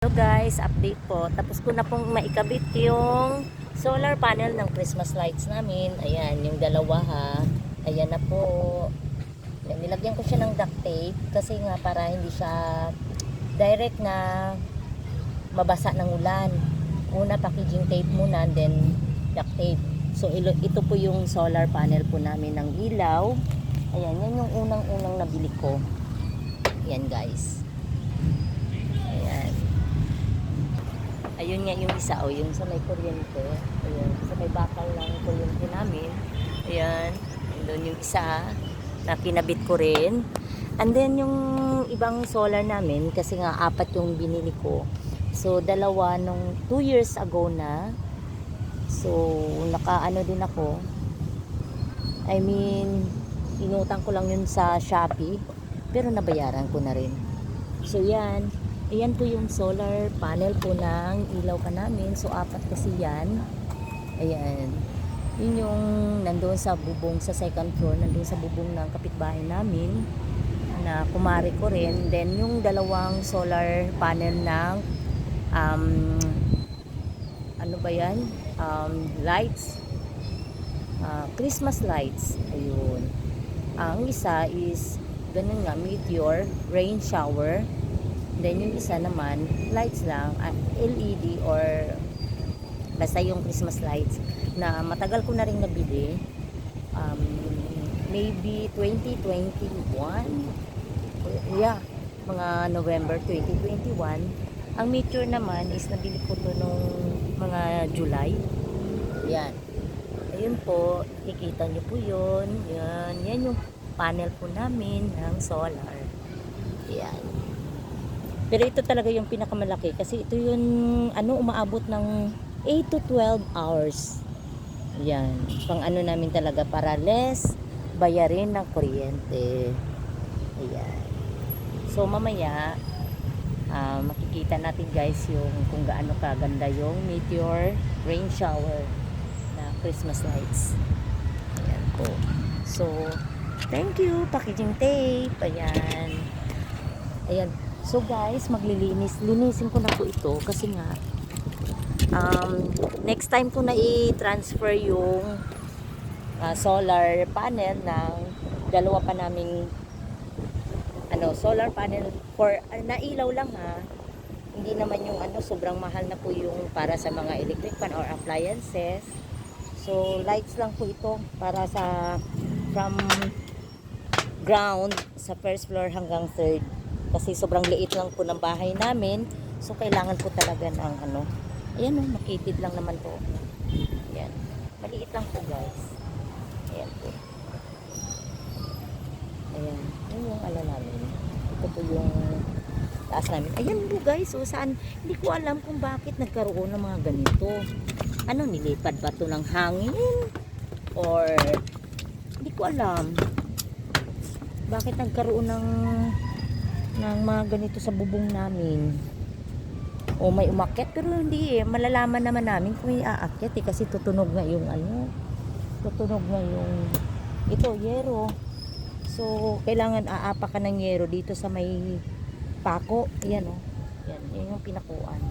Hello guys, update po. Tapos ko na pong maikabit yung solar panel ng Christmas lights namin. Ayan, yung dalawa ha. Ayan na po. Ayan, nilagyan ko siya ng duct tape kasi nga para hindi siya direct na mabasa ng ulan. Una packaging tape muna, then duct tape. So ito po yung solar panel po namin ng ilaw. Ayan, yan yung unang-unang nabili ko. Ayan guys. Ayun nga yung isa, yung sa may kuryente. Ayun, sa may bakal ng kuryente namin. Ayan, doon yung isa na kinabit ko rin. And then yung ibang solar namin, kasi nga 4 yung binili ko. So dalawa nung 2 years ago na. So nakaano din ako. I mean, inutang ko lang yun sa Shopee. Pero nabayaran ko na rin. So yan. Ayan po yung solar panel po ng ilaw pa namin. So 4 kasi yan. Ayan. Yun yung nandoon sa bubong sa second floor. Nandoon sa bubong ng kapitbahay namin. Na kumari ko rin. Then yung dalawang solar panel ng ano ba yan? Lights. Christmas lights. Ayun. Ang isa is ganun nga, meteor, rain shower. Then yung isa naman, lights lang, LED or basta yung Christmas lights na matagal ko na rin nabili. Maybe 2021. Yeah, mga November 2021. Ang meteor naman is nabili ko to nung mga July. Yan. Ayun po, kikita nyo po yun. Yan yung panel po namin ng solar. Yan. Pero ito talaga yung pinakamalaki kasi ito yung umaabot ng 8 to 12 hours. Yan. Pang ano namin talaga para less bayarin ng kuryente. Ayan. So mamaya makikita natin guys yung kung gaano kaganda yung meteor rain shower na Christmas lights. Ayan po. So thank you packaging tape. Ayan. Ayan. So guys, linisin ko na po ito kasi nga next time ko na i-transfer yung solar panel ng dalawa pa naming solar panel for nailaw lang ha. Hindi naman yung sobrang mahal na po yung para sa mga electric fan or appliances. So lights lang po ito para sa from ground sa first floor hanggang third. Kasi sobrang liit lang po ng bahay namin. So, kailangan po talaga ng ayan o, makitid lang naman po. Ayan. Maliit lang po guys. Ayan po. Ayan. Yan yung namin. Ito po yung taas namin. Ayan po guys. So, saan? Hindi ko alam kung bakit nagkaroon ng mga ganito. Nilipad ba ito ng hangin? Or, hindi ko alam. Bakit nagkaroon ng mga ganito sa bubong namin. O may umakyat pero hindi malalaman naman namin kung may aakyat kasi tutunog nga yung tutunog nga yung ito yero. So kailangan aapa ka ng yero dito sa may pako. Ayan o. Yan yung pinakuan.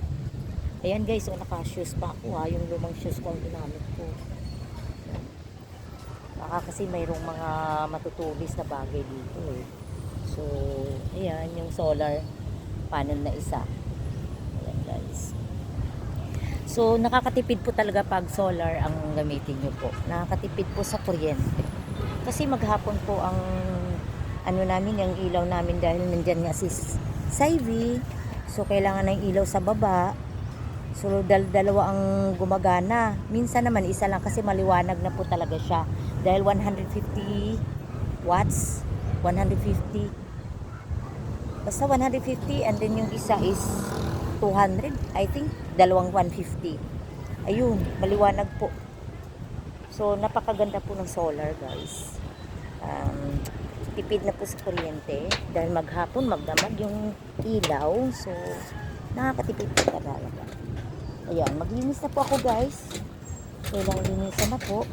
Ayan guys, naka-shoes pa ako yung lumang shoes ko ang ginamit ko. Baka kasi mayroong mga matutulis na bagay dito So, ayan, yung solar panel na isa. Ayan, guys. So, nakakatipid po talaga pag solar ang gamitin nyo po. Nakakatipid po sa kuryente. Kasi maghapon po ang namin, yung ilaw namin dahil nandyan nga si Savvy. So, kailangan ng ilaw sa baba. So, dalawa ang gumagana. Minsan naman, isa lang kasi maliwanag na po talaga siya. Dahil 150 watts. 150 basta 150 and then yung isa is 200 I think dalawang 150 ayun maliwanag po so napakaganda po ng solar guys tipid na po sa kuryente dahil maghapon magdamag yung ilaw so nakakatipid po talaga ayan maglinis na po ako guys kailangan linisan na po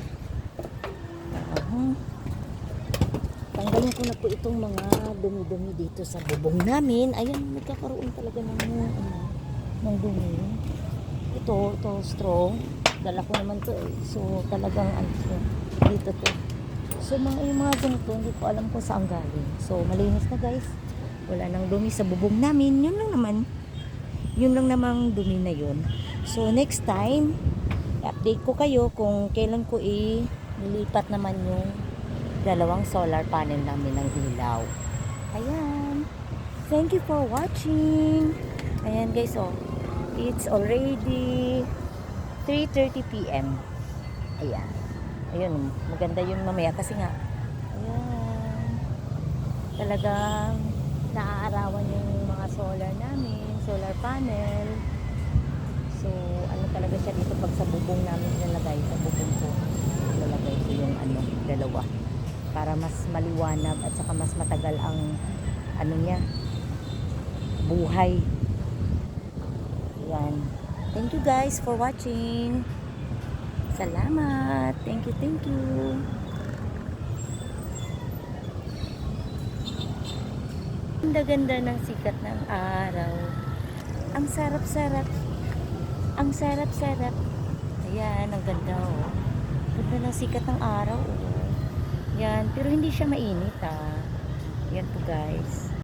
tanggalin ko na po itong mga dumi-dumi dito sa bubong namin. Ayan, nagkakaroon talaga ng ng dumi. Ito straw. Dala ko naman to eh. So talagang ano to, dito to. So yung mga ganito, hindi ko alam kung saan galing. So malinis na guys. Wala nang dumi sa bubong namin. Yun lang naman. Yun lang namang dumi na yun. So next time, update ko kayo kung kailan ko nilipat naman yung dalawang solar panel namin ng ilaw. Ayan. Thank you for watching. Ayan guys, oh. It's already 3:30 p.m. Ayan. Ayun, maganda yun mamaya kasi nga, ayan, talagang naaarawan yung mga solar namin, solar panel. So, ano talaga siya dito pag sa bubong namin nilalagay, sa bubong ko, nilalagay ko yung dalawa. Para mas maliwanag at saka mas matagal ang niya, buhay. Ayan. Thank you guys for watching. Salamat. Thank you, thank you. Ganda-ganda ng sikat ng araw. Ang sarap-sarap. Ang sarap-sarap. Ayan, ang ganda oh. Ganda ng sikat ng araw oh. Yan, pero hindi siya mainit ah. Yan po guys.